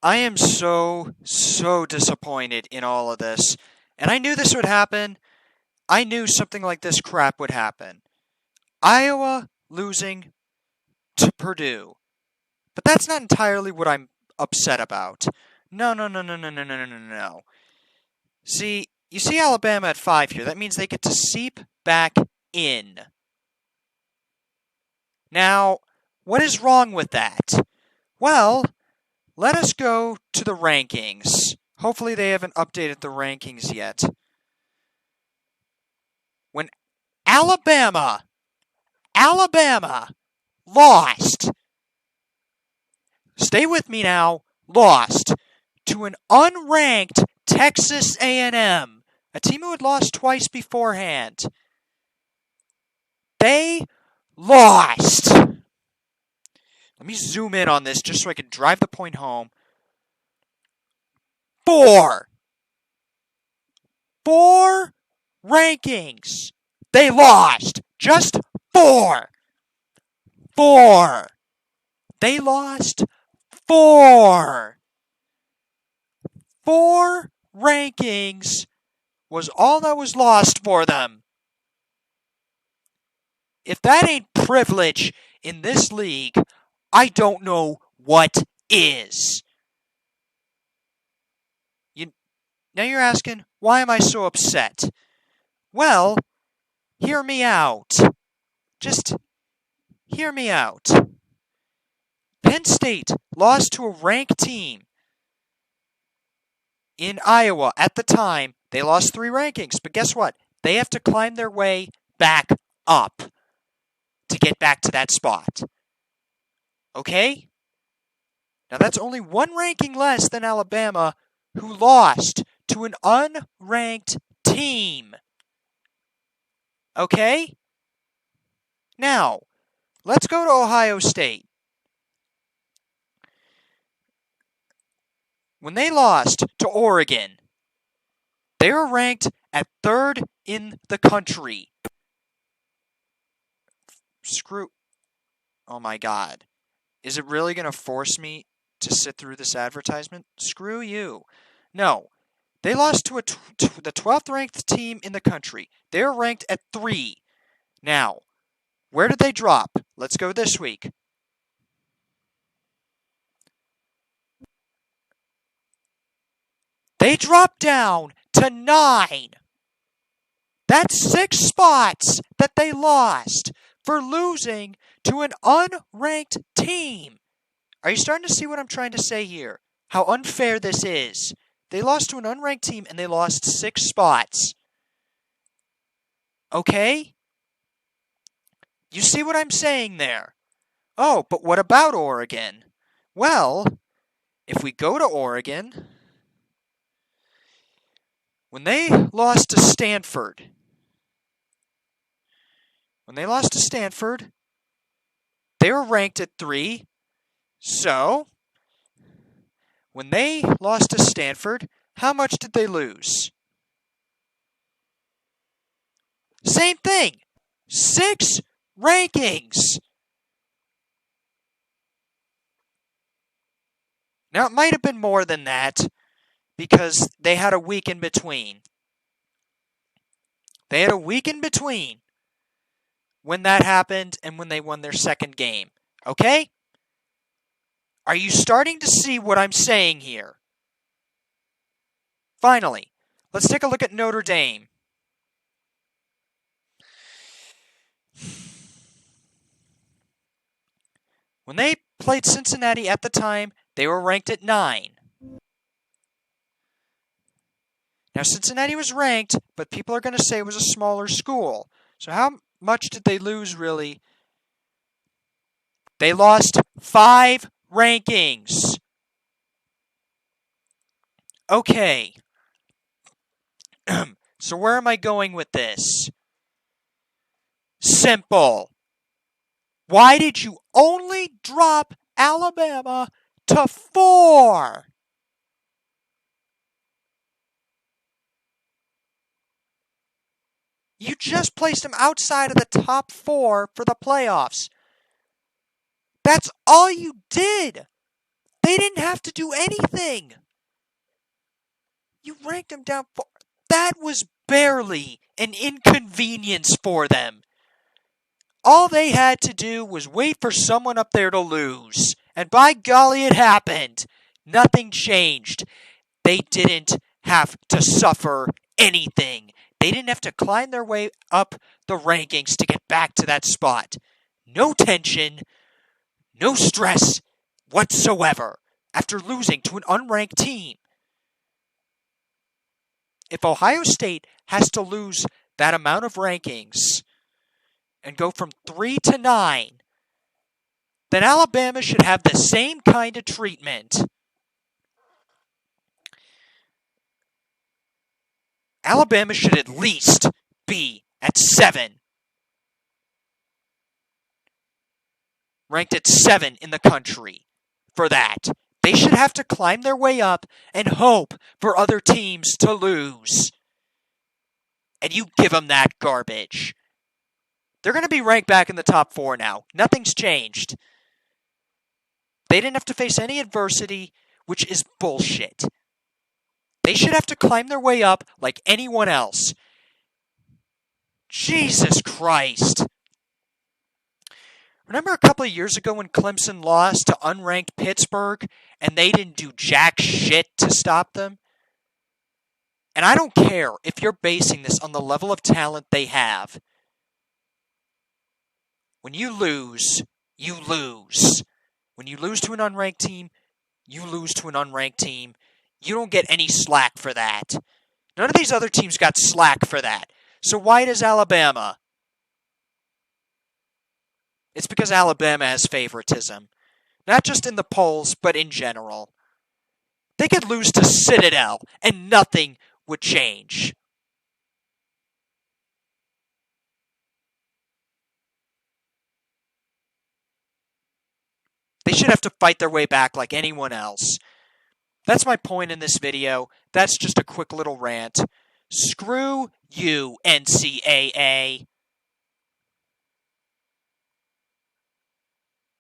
I am so disappointed in all of this. And I knew this would happen. I knew something like this crap would happen. Iowa losing to Purdue. But that's not entirely what I'm upset about. No, no, no, no, no, no, no, no, no, no. See, you see Alabama at 5 here. That means they get to seep back in. Now, what is wrong with that? Well, let us go to the rankings. Hopefully they haven't updated the rankings yet. When Alabama lost, stay with me now, lost to an unranked Texas A&M, a team who had lost twice beforehand. They lost. Let me zoom in on this just so I can drive the point home. Four rankings. They lost. Just four. They lost four. 4 rankings was all that was lost for them. If that ain't privilege in this league, I don't know what is. Now you're asking, why am I so upset? Well, hear me out. Just hear me out. Penn State lost to a ranked team in Iowa. At the time, they lost 3 rankings. But guess what? They have to climb their way back up to get back to that spot. Okay? Now that's only 1 ranking less than Alabama, who lost to an unranked team. Okay? Now, let's go to Ohio State. When they lost to Oregon, they were ranked at 3rd in the country. Oh my God. Is it really going to force me to sit through this advertisement? Screw you. No. They lost to the 12th ranked team in the country. They're ranked at 3. Now, where did they drop? Let's go this week. They dropped down to 9. That's 6 spots that they lost for losing to an unranked team. Are you starting to see what I'm trying to say here? How unfair this is. They lost to an unranked team and they lost 6 spots. Okay? You see what I'm saying there? Oh, but what about Oregon? Well, if we go to Oregon, when they lost to Stanford, they were ranked at 3. So, when they lost to Stanford, how much did they lose? Same thing. 6 rankings. Now, it might have been more than that because they had a week in between. They had a week in between when that happened and when they won their second game. Okay? Are you starting to see what I'm saying here? Finally, let's take a look at Notre Dame. When they played Cincinnati at the time, they were ranked at 9. Now, Cincinnati was ranked, but people are going to say it was a smaller school. So how much did they lose, really? They lost 5 rankings. Okay. So where am I going with this? Simple. Why did you only drop Alabama to 4? You just placed them outside of the top 4 for the playoffs. That's all you did. They didn't have to do anything. You ranked them down. That was barely an inconvenience for them. All they had to do was wait for someone up there to lose. And by golly, it happened. Nothing changed. They didn't have to suffer anything. They didn't have to climb their way up the rankings to get back to that spot. No tension, no stress whatsoever after losing to an unranked team. If Ohio State has to lose that amount of rankings and go from 3 to 9, then Alabama should have the same kind of treatment. Alabama should at least be at 7. Ranked at 7 in the country for that. They should have to climb their way up and hope for other teams to lose. And you give them that garbage. They're going to be ranked back in the top 4 now. Nothing's changed. They didn't have to face any adversity, which is bullshit. They should have to climb their way up like anyone else. Jesus Christ. Remember a couple of years ago when Clemson lost to unranked Pittsburgh and they didn't do jack shit to stop them? And I don't care if you're basing this on the level of talent they have. When you lose, you lose. When you lose to an unranked team, you lose to an unranked team. You don't get any slack for that. None of these other teams got slack for that. So why does Alabama? It's because Alabama has favoritism. Not just in the polls, but in general. They could lose to Citadel, and nothing would change. They should have to fight their way back like anyone else. That's my point in this video. That's just a quick little rant. Screw you, NCAA.